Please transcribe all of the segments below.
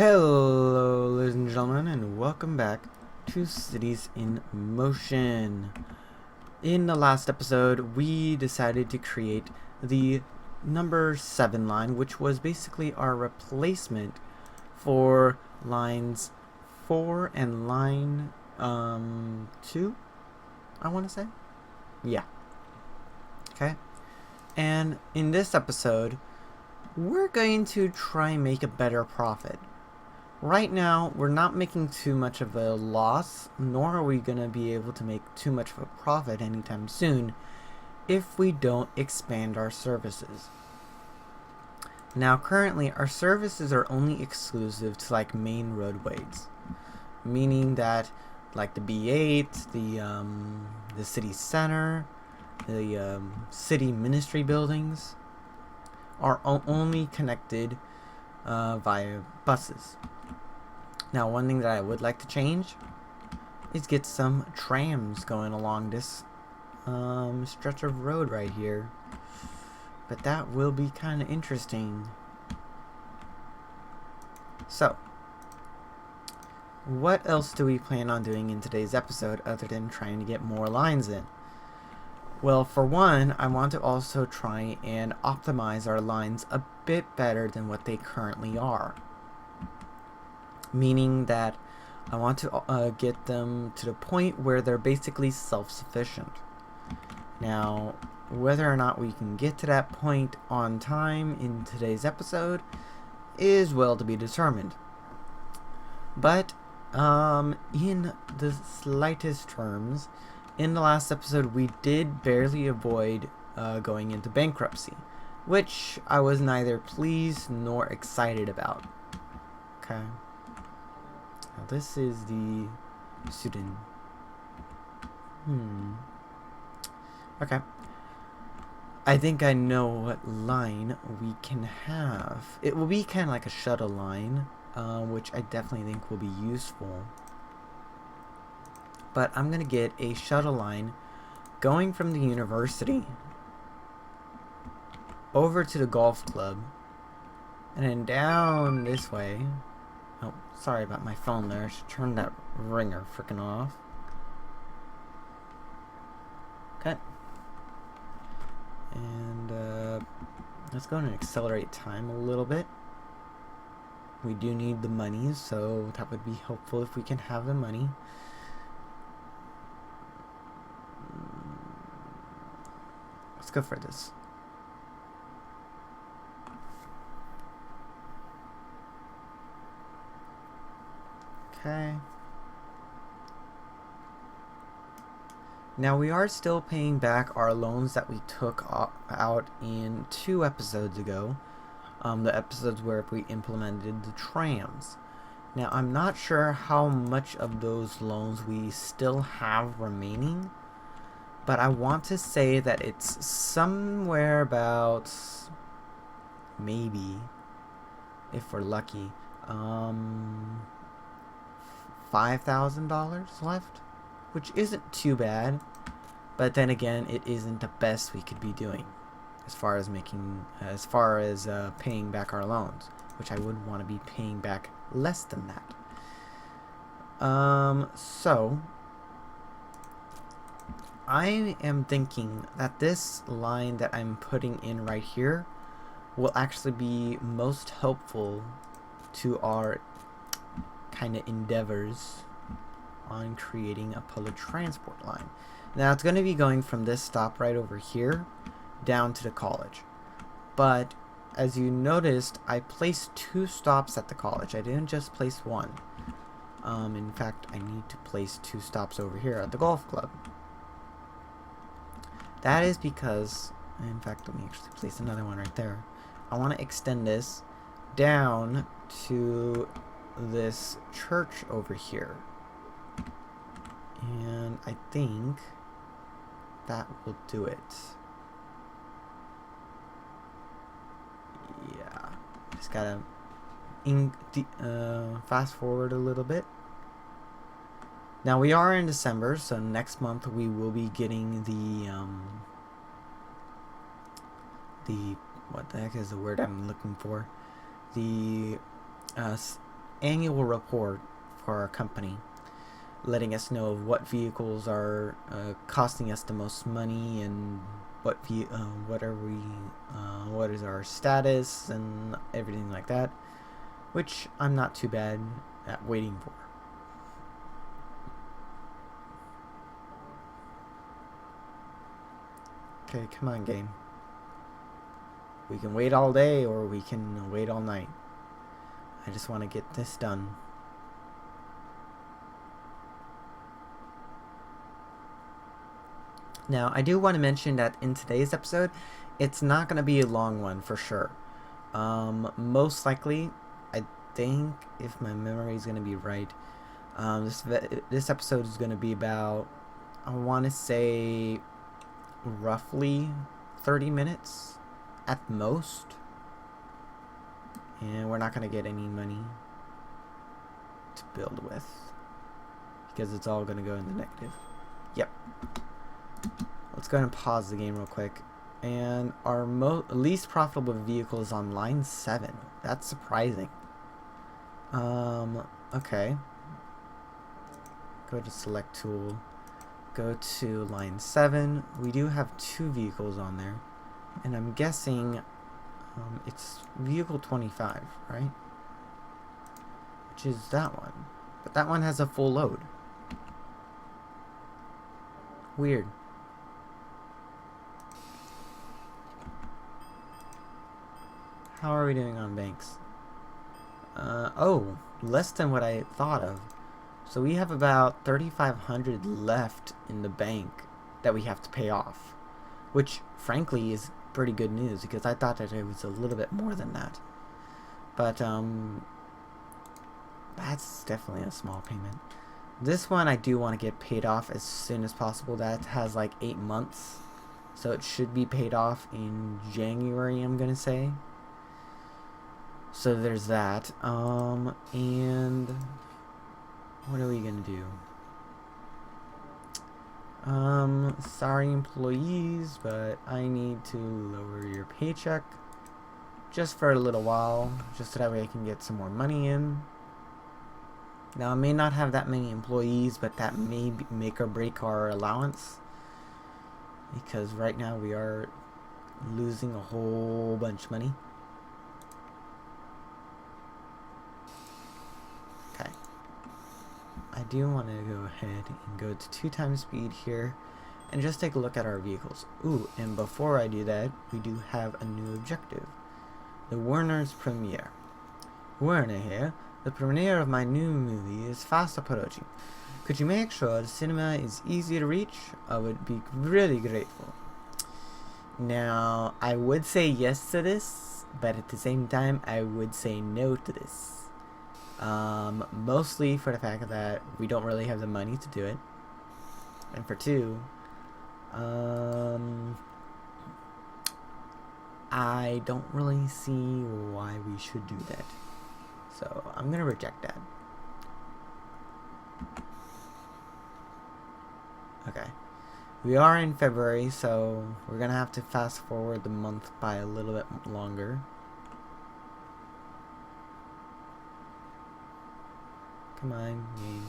Hello, ladies and gentlemen, and welcome back to Cities in Motion. In the last episode, we decided to create the number 7 line, which was basically our replacement for lines 4 and line 2, I want to say. Yeah. Okay. And in this episode, we're going to try and make a better profit. Right now, we're not making too much of a loss, nor are we going to be able to make too much of a profit anytime soon if we don't expand our services. Now, currently, our services are only exclusive to like main roadways, meaning that like the B8, the city center, the city ministry buildings are only connected via buses. Now, one thing that I would like to change is get some trams going along this stretch of road right here. But that will be kind of interesting. So, what else do we plan on doing in today's episode other than trying to get more lines in? Well, for one, I want to also try and optimize our lines a bit better than what they currently are. Meaning that I want to get them to the point where they're basically self-sufficient. Now, whether or not we can get to that point on time in today's episode is well to be determined. But, in the slightest terms, in the last episode we did barely avoid going into bankruptcy, which I was neither pleased nor excited about. Okay. Now this is the student. Okay. I think I know what line we can have. It will be kind of like a shuttle line, which I definitely think will be useful. But I'm going to get a shuttle line going from the university over to the golf club and then down this way. Oh, sorry about my phone there. I should turn that ringer freaking off. Okay. And let's go and accelerate time a little bit. We do need the money, so that would be helpful if we can have the money. Let's go for this. Okay. Now we are still paying back our loans that we took out in 2 episodes ago. The episodes where we implemented the trams. Now I'm not sure how much of those loans we still have remaining, but I want to say that it's somewhere about, maybe, if we're lucky, $5,000 left, which isn't too bad, but then again, it isn't the best we could be doing as far as paying back our loans, which I would want to be paying back less than that. So I am thinking that this line that I'm putting in right here will actually be most helpful to our kind of endeavors on creating a public transport line. Now it's going to be going from this stop right over here down to the college. But as you noticed, I placed 2 stops at the college. I didn't just place 1. In fact, I need to place 2 stops over here at the golf club. That is because, in fact, let me actually place another one right there. I want to extend this down to this church over here. And I think that will do it. Yeah. Just gotta fast forward a little bit. Now we are in December, so next month we will be getting the what the heck is the word I'm looking for? The annual report for our company, letting us know of what vehicles are costing us the most money and what is our status and everything like that, which I'm not too bad at waiting for. Okay, come on, game. We can wait all day or we can wait all night. I just want to get this done. Now, I do want to mention that in today's episode, it's not going to be a long one for sure. Most likely, I think, if my memory is going to be right, this episode is going to be about, I want to say, roughly 30 minutes at most. And we're not going to get any money to build with, because it's all going to go in the negative. Yep. Let's go ahead and pause the game real quick. And our least profitable vehicle is on line 7. That's surprising. Okay. Go to select tool. Go to line 7. We do have 2 vehicles on there. And I'm guessing it's vehicle 25, right? Which is that one. But that one has a full load. Weird. How are we doing on banks? Oh, less than what I thought of. So we have about 3,500 left in the bank that we have to pay off, which frankly is pretty good news because I thought that it was a little bit more than that. But that's definitely a small payment. This one I do want to get paid off as soon as possible. That has like 8 months, so it should be paid off in January, I'm gonna say. So there's that. And what are we gonna do? Sorry employees, but I need to lower your paycheck just for a little while, just so that way I can get some more money in. Now I may not have that many employees, but that may make or break our allowance, because right now we are losing a whole bunch of money. Okay. I do want to go ahead and go to 2 times speed here and just take a look at our vehicles. Ooh, and before I do that, we do have a new objective. The Warner's premiere. Warner here. The premiere of my new movie is fast approaching. Could you make sure the cinema is easy to reach? I would be really grateful. Now, I would say yes to this, but at the same time, I would say no to this. Mostly for the fact that we don't really have the money to do it. And for 2, I don't really see why we should do that. So I'm gonna reject that. Okay. We are in February, so we're gonna have to fast forward the month by a little bit longer. Come on, game.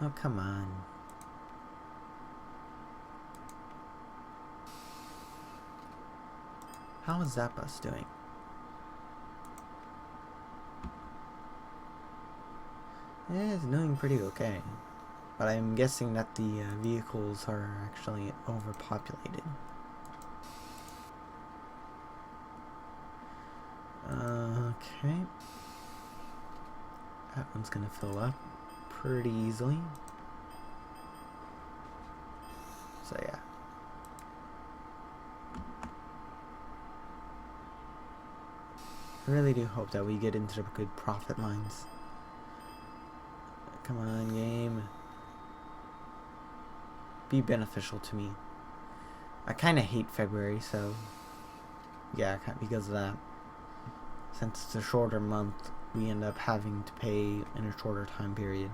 Oh, come on. How is that bus doing? It's doing pretty okay. But I'm guessing that the vehicles are actually overpopulated. Okay. That one's gonna fill up pretty easily. So yeah. I really do hope that we get into the good profit lines. Come on, game. Be beneficial to me. I kind of hate February, so yeah, because of that. Since it's a shorter month, we end up having to pay in a shorter time period.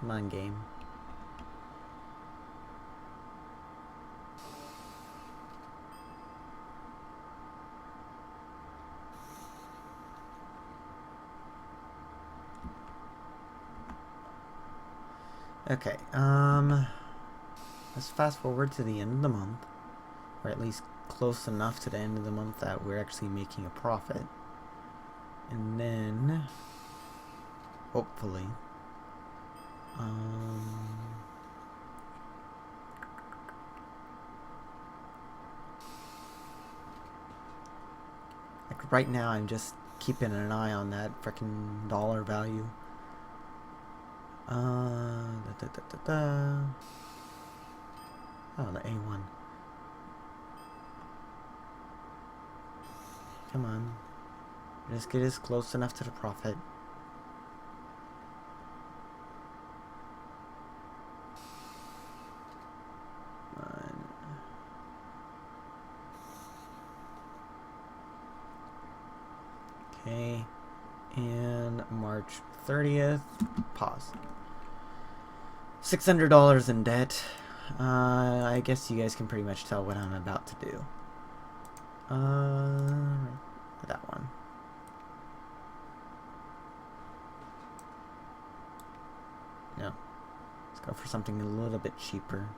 Come on, game. Okay, let's fast forward to the end of the month, or at least close enough to the end of the month that we're actually making a profit. And then, hopefully, like right now I'm just keeping an eye on that frickin' dollar value. Oh, the A1. Come on. Just get us close enough to the profit. Okay. And March 30th. Pause. $600 in debt. I guess you guys can pretty much tell what I'm about to do. That one. No. Let's go for something a little bit cheaper.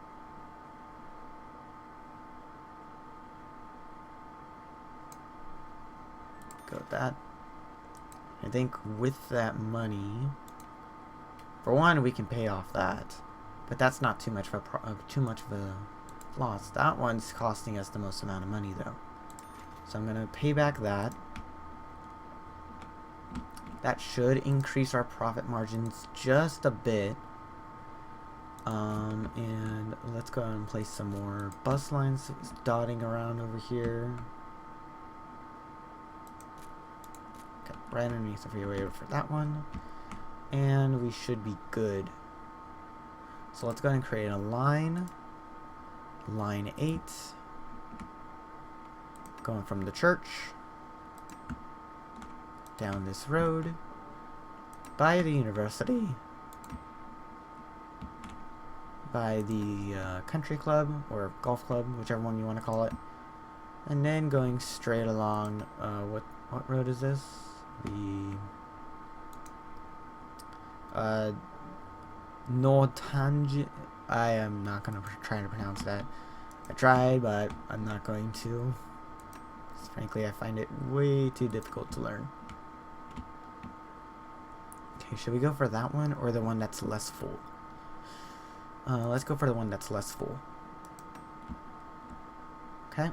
Go with that. I think with that money, for one, we can pay off that, but that's not too much of a loss. That one's costing us the most amount of money, though. So I'm gonna pay back that. That should increase our profit margins just a bit. And let's go ahead and place some more bus lines dotting around over here. Okay, right underneath the freeway for that one. And we should be good. So let's go ahead and create a line. Line 8. Going from the church down this road by the university, by the country club or golf club, whichever one you want to call it, and then going straight along. What road is this? The Nortang. I am not going to try to pronounce that. I tried, but I'm not going to. Frankly, I find it way too difficult to learn. Okay, should we go for that one or the one that's less full? Let's go for the one that's less full. Okay.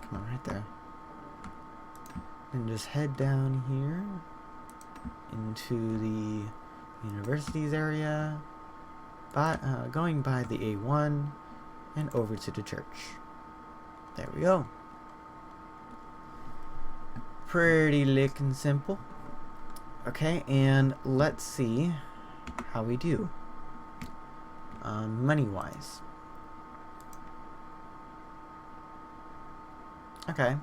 Come on, right there. And just head down here into the universities area, going by the A1 and over to the church. There we go. Pretty lickin' simple. Okay, and let's see how we do money-wise. Okay.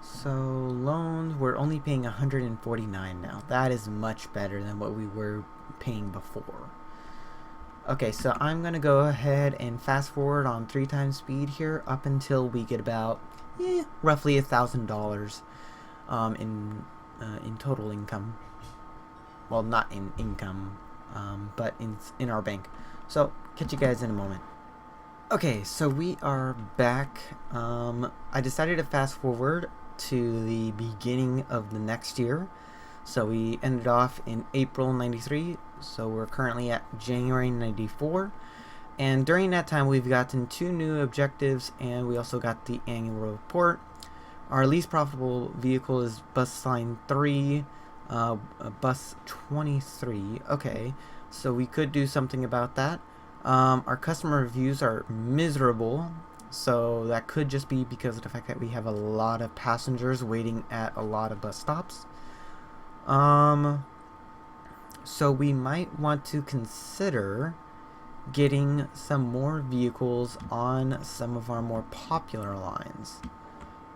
So loans, we're only paying $149 now. That is much better than what we were paying before. Okay, so I'm gonna go ahead and fast forward on 3 times speed here up until we get about roughly $1,000 in total income. Well, not in income, but in our bank. So catch you guys in a moment. Okay, so we are back. I decided to fast forward to the beginning of the next year. So we ended off in April 93, so we're currently at January 94. And during that time, we've gotten 2 new objectives, and we also got the annual report. Our least profitable vehicle is bus line 3, bus 23. Okay, so we could do something about that. Our customer reviews are miserable, So that could just be because of the fact that we have a lot of passengers waiting at a lot of bus stops. So we might want to consider getting some more vehicles on some of our more popular lines.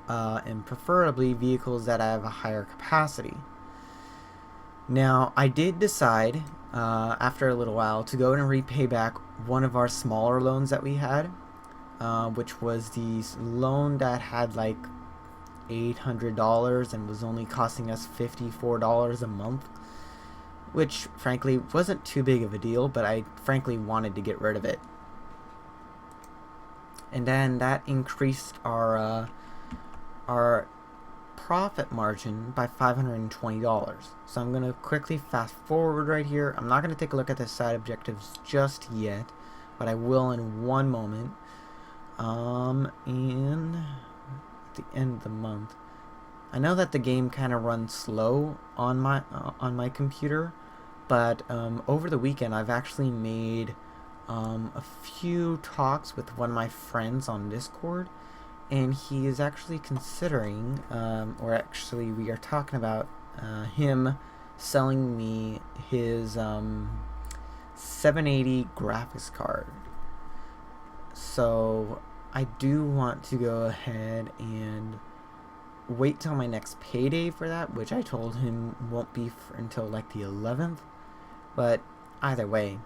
And preferably vehicles that have a higher capacity. Now, I did decide, after a little while, to go and repay back one of our smaller loans that we had, which was the loan that had like $800 and was only costing us $54 a month, which frankly wasn't too big of a deal, but I frankly wanted to get rid of it. And then that increased our profit margin by $520. So I'm going to quickly fast forward right here. I'm not going to take a look at the side objectives just yet, but I will in one moment. And at the end of the month, I know that the game kind of runs slow on my computer, but over the weekend I've actually made a few talks with one of my friends on Discord, and he is actually considering, or actually we are talking about him selling me his 780 graphics card. So I do want to go ahead and wait till my next payday for that, which I told him won't be until like the 11th. But either way,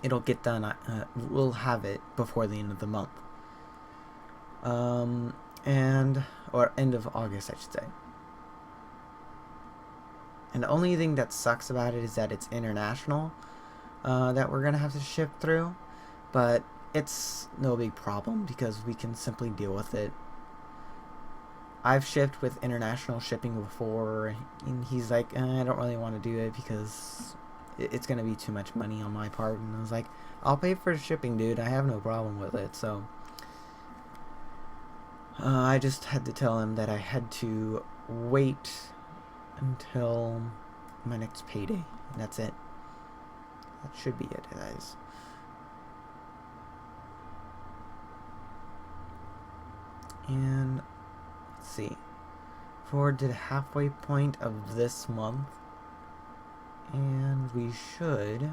it'll get done. We'll have it before the end of the month. Or end of August, I should say. And the only thing that sucks about it is that it's international, that we're gonna have to ship through, but it's no big problem because we can simply deal with it. I've shipped with international shipping before, and he's like, I don't really want to do it because it's gonna be too much money on my part. And I was like, I'll pay for the shipping, dude. I have no problem with it. So I just had to tell him that I had to wait until my next payday, and that's it. That should be it, guys. And let's see, forward to the halfway point of this month, and we should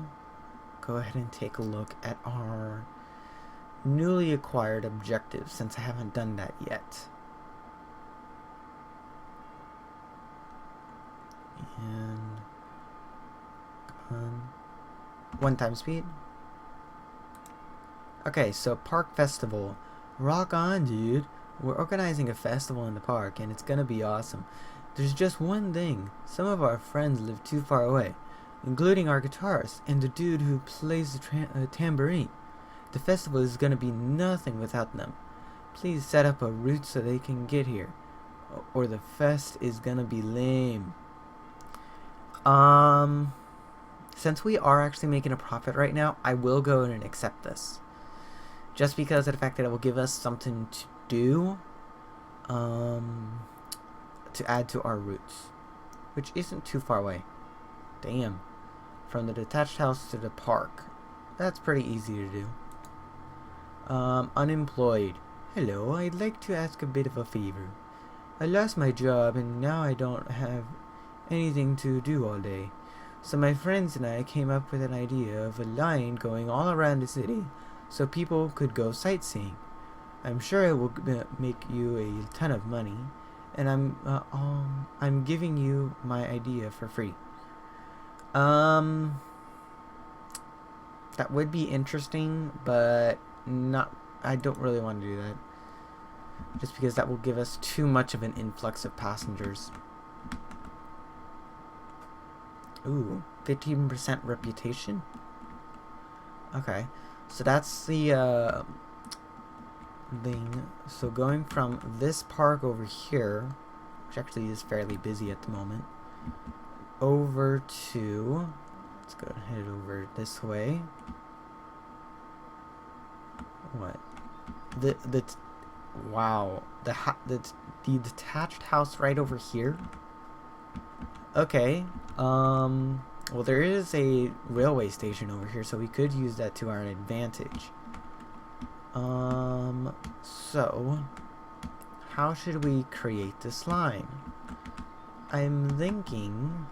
go ahead and take a look at our newly acquired objectives, since I haven't done that yet. And come on, 1 time speed. Okay, so Park Festival. Rock on, dude. We're organizing a festival in the park, and it's gonna be awesome. There's just one thing. Some of our friends live too far away, including our guitarist and the dude who plays the tambourine. The festival is gonna be nothing without them. Please set up a route so they can get here, or the fest is gonna be lame. Since we are actually making a profit right now, I will go in and accept this. Just because of the fact that it will give us something to do, to add to our routes, which isn't too far away. Damn. From the detached house to the park. That's pretty easy to do. Unemployed. Hello, I'd like to ask a bit of a favor. I lost my job and now I don't have anything to do all day. So my friends and I came up with an idea of a line going all around the city so people could go sightseeing. I'm sure it will make you a ton of money, and I'm giving you my idea for free. That would be interesting, but I don't really want to do that, just because that will give us too much of an influx of passengers. Ooh, 15% reputation. Okay, so that's the thing. So going from this park over here, which actually is fairly busy at the moment, over to, let's go ahead over this way. What? Wow, the detached house right over here. Okay. Well, there is a railway station over here, so we could use that to our advantage. So how should we create this line? I'm thinking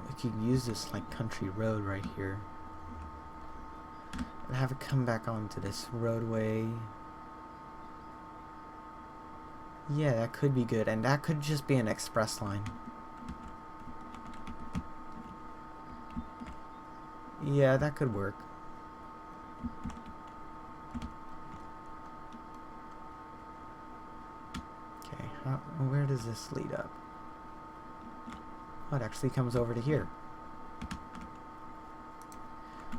we could use this like country road right here and have it come back onto this roadway. Yeah, that could be good, and that could just be an express line. Yeah, that could work. Okay, where does this lead up? Oh, it actually comes over to here.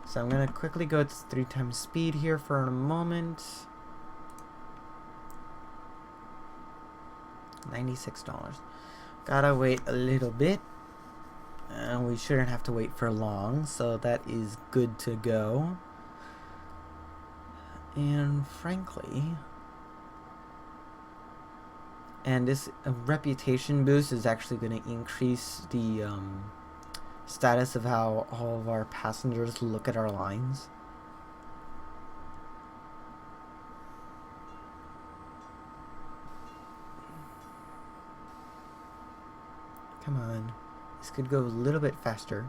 So I'm gonna quickly go to 3 times speed here for a moment. $96. Gotta wait a little bit. And we shouldn't have to wait for long, so that is good to go. And frankly, and this reputation boost is actually going to increase the status of how all of our passengers look at our lines. Come on. This could go a little bit faster.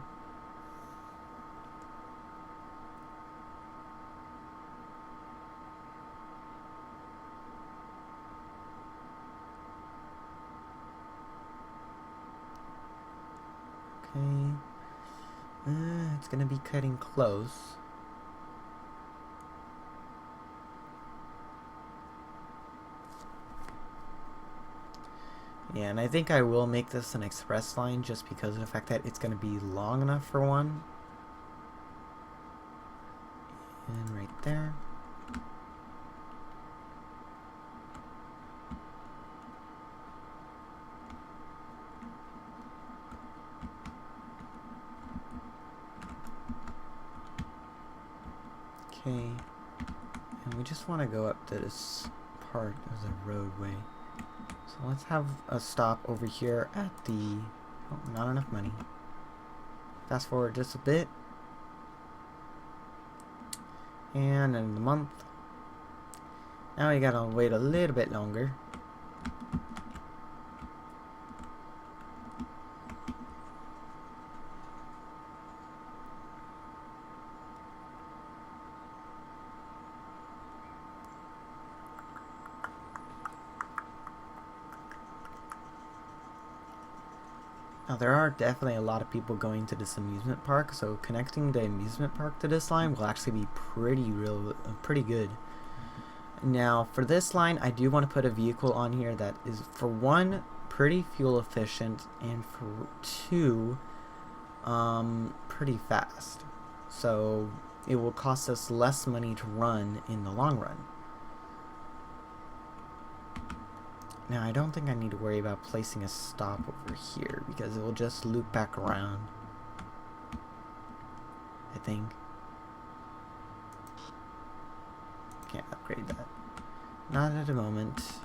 Okay. It's gonna be cutting close. Yeah, and I think I will make this an express line just because of the fact that it's going to be long enough for one. And right there. Okay. And we just want to go up to this part of the roadway. So let's have a stop over here at the... Oh, not enough money. Fast forward just a bit. And in the month. Now we gotta wait a little bit longer. Now there are definitely a lot of people going to this amusement park, so connecting the amusement park to this line will actually be pretty good. Now for this line, I do want to put a vehicle on here that is, for one, pretty fuel efficient, and for two, pretty fast. So it will cost us less money to run in the long run. Now, I don't think I need to worry about placing a stop over here because it will just loop back around, I think. Can't upgrade that. Not at the moment.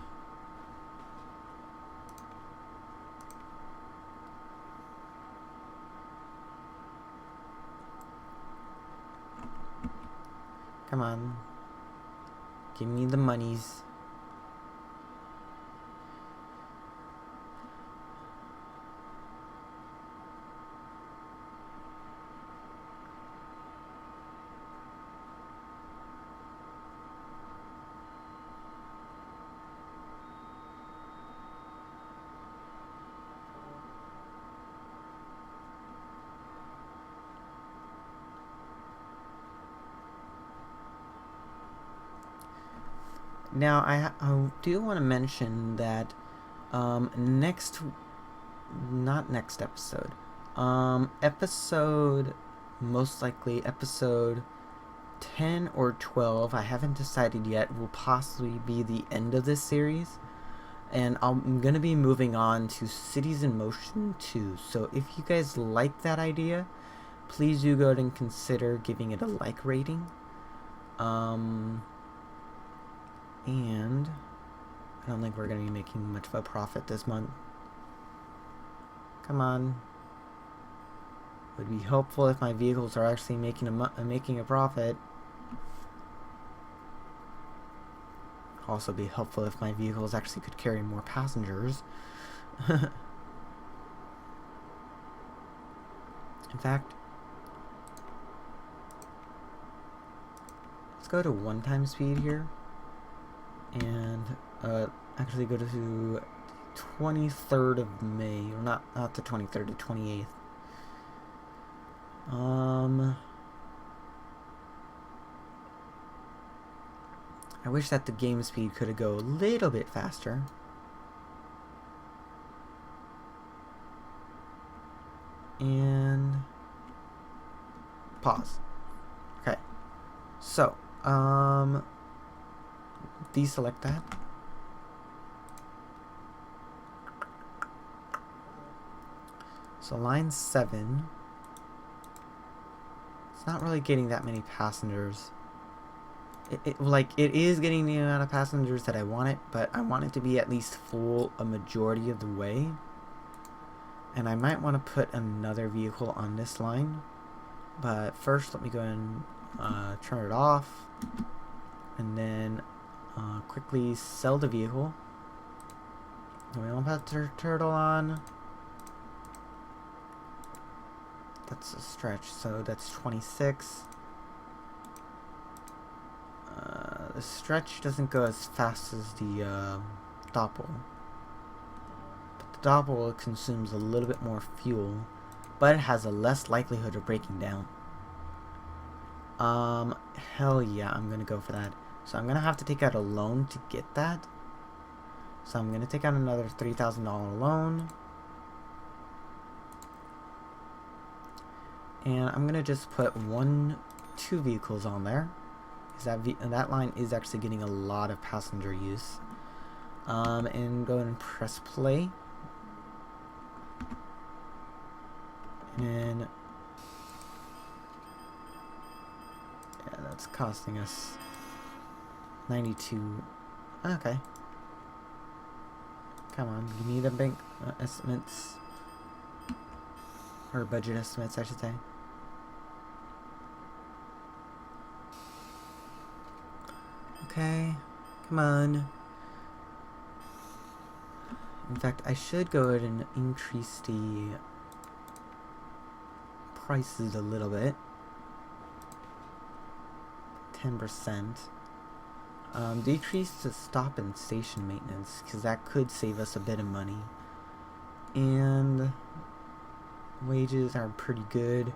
Come on. Give me the monies. Now, I do want to mention that not next episode, most likely episode 10 or 12, I haven't decided yet, will possibly be the end of this series. And I'm going to be moving on to Cities in Motion 2. So if you guys like that idea, please do go ahead and consider giving it a like rating. And I don't think we're going to be making much of a profit this month. Come on. Would be helpful if my vehicles are actually making a profit. Also be helpful if my vehicles actually could carry more passengers. In fact, let's go to 1 speed here and actually go to 23rd of May, or not the 23rd, the 28th. I wish that the game speed could go a little bit faster. And pause. Okay. So, deselect that. So line 7, it's not really getting that many passengers. It is getting the amount of passengers that I want it, but I want it to be at least full a majority of the way. And I might want to put another vehicle on this line. But first, let me go and turn it off. And then quickly sell the vehicle. We don't have turtle on. That's a stretch, so that's 26. The stretch doesn't go as fast as the doppel. But the doppel consumes a little bit more fuel, but it has a less likelihood of breaking down. Hell yeah, I'm gonna go for that. So I'm gonna have to take out a loan to get that. So I'm gonna take out another $3,000 loan. And I'm gonna just put 2 vehicles on there. That line is actually getting a lot of passenger use. And go and press play. And yeah, that's costing us 92. Okay. Come on, give me the bank estimates. Or budget estimates, I should say. Okay, come on. In fact, I should go ahead and increase the prices a little bit. 10%. Decrease the stop and station maintenance, because that could save us a bit of money. And wages are pretty good.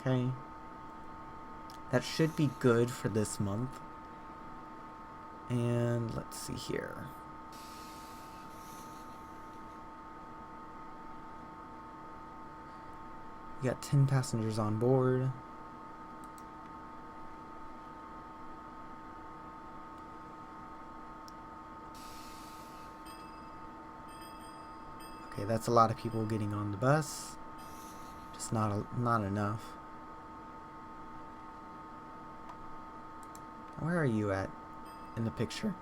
Okay. That should be good for this month. And let's see here. We got 10 passengers on board. Okay, that's a lot of people getting on the bus. Just not enough. Where are you at in the picture?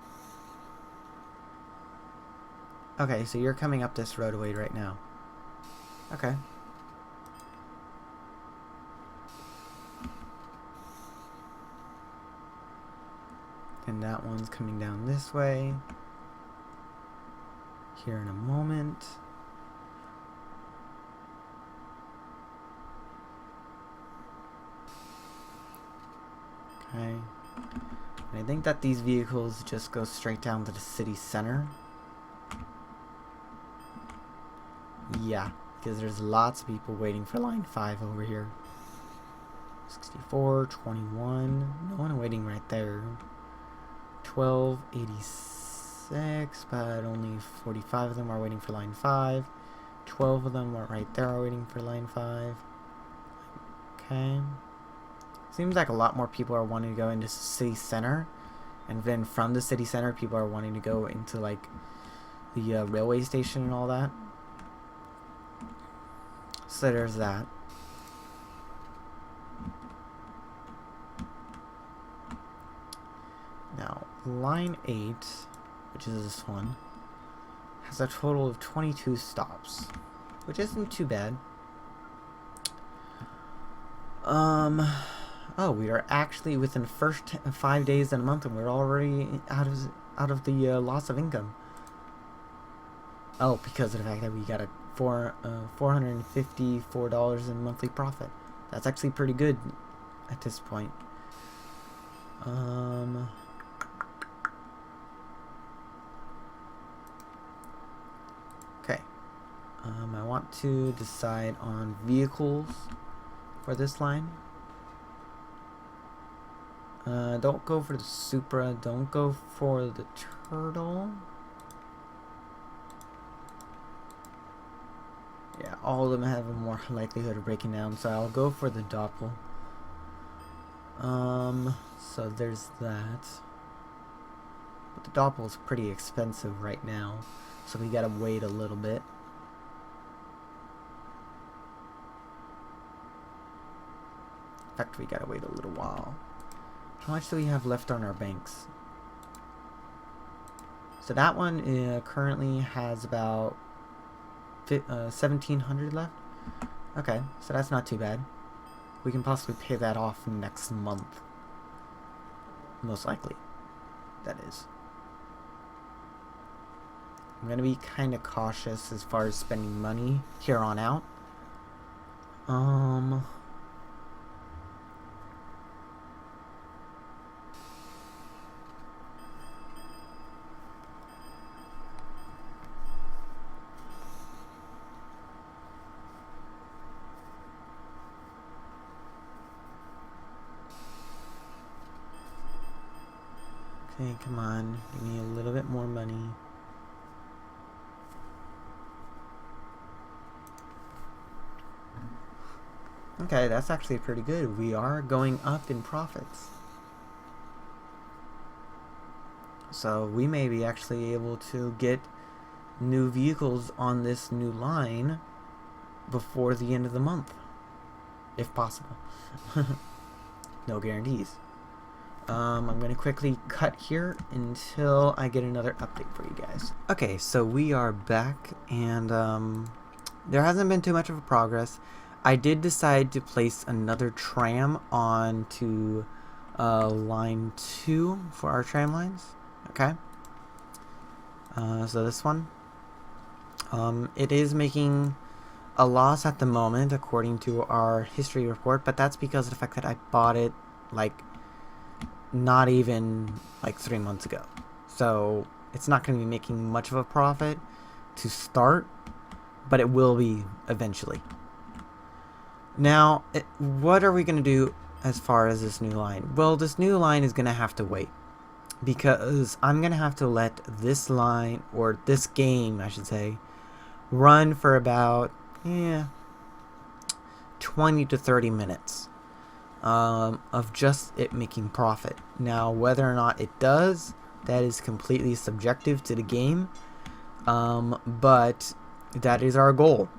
Okay, so you're coming up this roadway right now. Okay. And that one's coming down this way. Here in a moment. Okay. And I think that these vehicles just go straight down to the city center. Yeah, because there's lots of people waiting for line 5 over here. 64, 21, no one waiting right there. 1286, but only 45 of them are waiting for line 5. 12 of them are right there are waiting for line 5. Okay. Seems like a lot more people are wanting to go into city center, and then from the city center people are wanting to go into like the railway station and all that. So there's that. Now line 8, which is this one, has a total of 22 stops, which isn't too bad. Oh, we are actually within the first 5 days in a month, and we're already out of the loss of income. Oh, because of the fact that we got a $454 in monthly profit. That's actually pretty good at this point. Okay. I want to decide on vehicles for this line. Don't go for the Supra. Don't go for the Turtle. Yeah, all of them have a more likelihood of breaking down, so I'll go for the Doppel. So there's that. But the Doppel is pretty expensive right now, so we gotta wait a little bit. In fact, we gotta wait a little while. How much do we have left on our banks? So that one currently has about 1,700 left. Okay, so that's not too bad. We can possibly pay that off next month. Most likely, that is. I'm gonna be kind of cautious as far as spending money here on out. Okay, come on. Give me a little bit more money. Okay, that's actually pretty good. We are going up in profits. So we may be actually able to get new vehicles on this new line before the end of the month. If possible. No guarantees. I'm going to quickly cut here until I get another update for you guys. Okay, so we are back, and there hasn't been too much of a progress. I did decide to place another tram on to line 2 for our tram lines. Okay. So this one. It is making a loss at the moment, according to our history report, but that's because of the fact that I bought it, like, not even like 3 months ago, so it's not going to be making much of a profit to start, but it will be eventually. Now, what are we going to do as far as this new line? Well, this new line is going to have to wait, because I'm going to have to let this line, or this game I should say, run for about 20 to 30 minutes of just it making profit. Now, whether or not it does, that is completely subjective to the game, but that is our goal.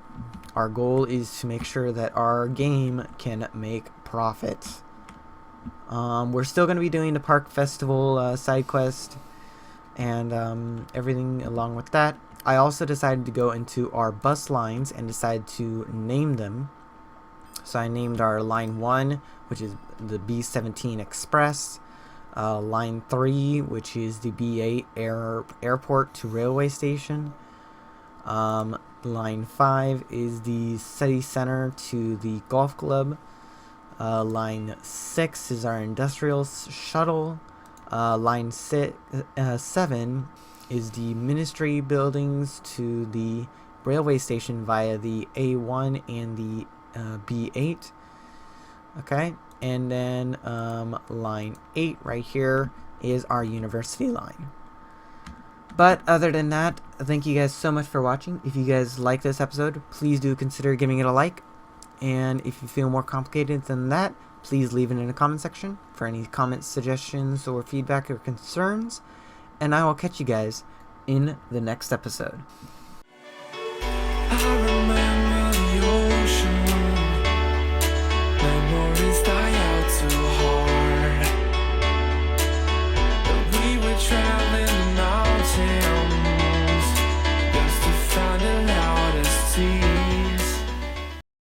Our goal is to make sure that our game can make profit. We're still going to be doing the Park Festival side quest and everything along with that. I also decided to go into our bus lines and decide to name them. So I named our line 1, which is the B17 Express, line 3, which is the B8 Airport to Railway Station, line 5 is the City Center to the Golf Club, line 6 is our Industrial Shuttle, line 7 is the Ministry Buildings to the Railway Station via the A1 and the B8. Okay, and then line 8 right here is our University line. But other than that, thank you guys so much for watching. If you guys like this episode, please do consider giving it a like. And if you feel more complicated than that, please leave it in the comment section for any comments, suggestions, or feedback or concerns. And I will catch you guys in the next episode.